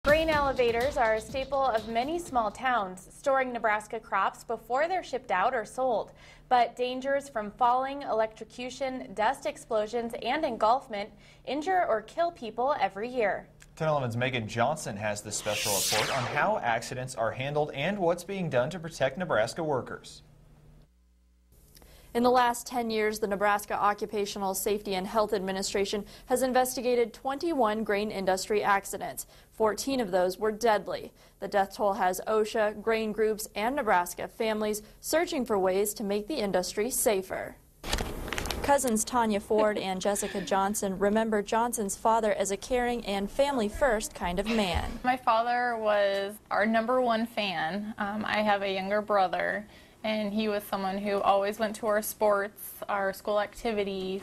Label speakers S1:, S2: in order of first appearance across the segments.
S1: Grain elevators are a staple of many small towns, storing Nebraska crops before they're shipped out or sold. But dangers from falling, electrocution, dust explosions, and engulfment injure or kill people every year.
S2: 1011's Megan Johnson has this special report on how accidents are handled and what's being done to protect Nebraska workers.
S3: In the last 10 years, the Nebraska Occupational Safety and Health Administration has investigated 21 grain industry accidents. 14 of those were deadly. The death toll has OSHA, grain groups, and Nebraska families searching for ways to make the industry safer. Cousins Tonya Ford and Jessica Johnson remember Johnson's father as a caring and family-first kind of man.
S4: My father was our #1 fan. I have a younger brother, and he was someone who always went to our sports, our school activities,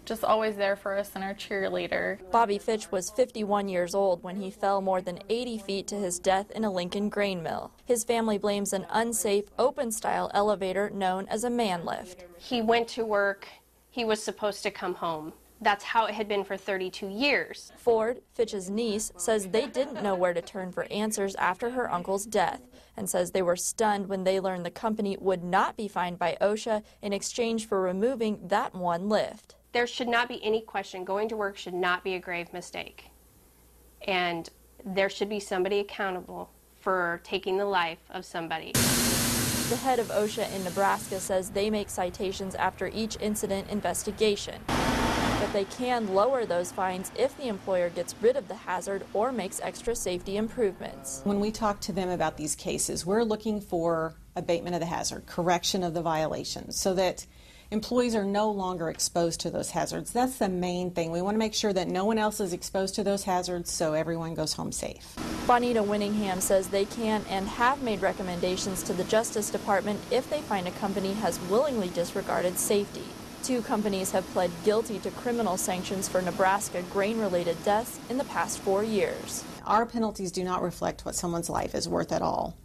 S4: just always there for us and our cheerleader.
S3: Bobby Fitch was 51 years old when he fell more than 80 feet to his death in a Lincoln grain mill. His family blames an unsafe, open-style elevator known as a manlift.
S5: He went to work. He was supposed to come home. That's how it had been for 32 years.
S3: Ford, Fitch's niece, says they didn't know where to turn for answers after her uncle's death, and says they were stunned when they learned the company would not be fined by OSHA in exchange for removing that one lift.
S5: There should not be any question. Going to work should not be a grave mistake. And there should be somebody accountable for taking the life of somebody.
S3: The head of OSHA in Nebraska says they make citations after each incident investigation. But they can lower those fines if the employer gets rid of the hazard or makes extra safety improvements.
S6: When we talk to them about these cases, we're looking for abatement of the hazard, correction of the violations, so that employees are no longer exposed to those hazards. That's the main thing. We want to make sure that no one else is exposed to those hazards so everyone goes home safe.
S3: Bonita Winningham says they can and have made recommendations to the Justice Department if they find a company has willingly disregarded safety. 2 companies have pled guilty to criminal sanctions for Nebraska grain-related deaths in the past 4 years.
S6: Our penalties do not reflect what someone's life is worth at all.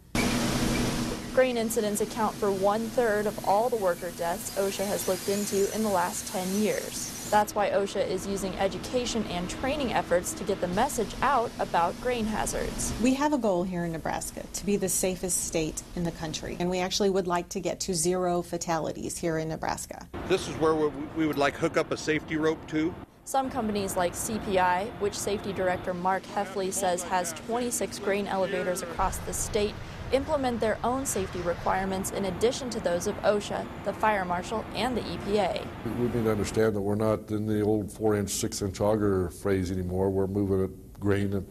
S3: Grain incidents account for 1/3 of all the worker deaths OSHA has looked into in the last 10 years. That's why OSHA is using education and training efforts to get the message out about grain hazards.
S6: We have a goal here in Nebraska to be the safest state in the country, and we actually would like to get to 0 fatalities here in Nebraska.
S7: This is where we would like hook up a safety rope to.
S3: Some companies like CPI, which Safety Director Mark Heffley says has 26 grain elevators across the state, implement their own safety requirements in addition to those of OSHA, the Fire Marshal, and the EPA.
S8: We need to understand that we're not in the old 4-inch, 6-inch auger phrase anymore. We're moving grain at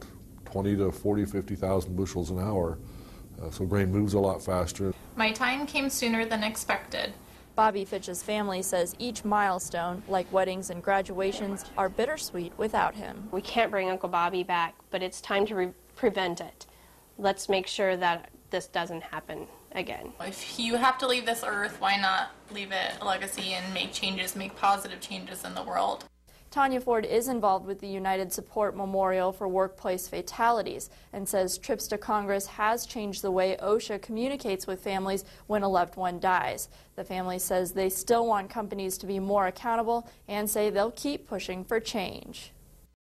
S8: 20 to 40, 50,000 bushels an hour. So grain moves a lot faster.
S4: My time came sooner than expected.
S3: Bobby Fitch's family says each milestone, like weddings and graduations, are bittersweet without him.
S5: We can't bring Uncle Bobby back, but it's time to prevent it. Let's make sure that this doesn't happen again.
S4: If you have to leave this earth, why not leave it a legacy and make changes, make positive changes in the world?
S3: Tonya Ford is involved with the United Support Memorial for Workplace Fatalities and says trips to Congress has changed the way OSHA communicates with families when a loved one dies. The family says they still want companies to be more accountable and say they'll keep pushing for change.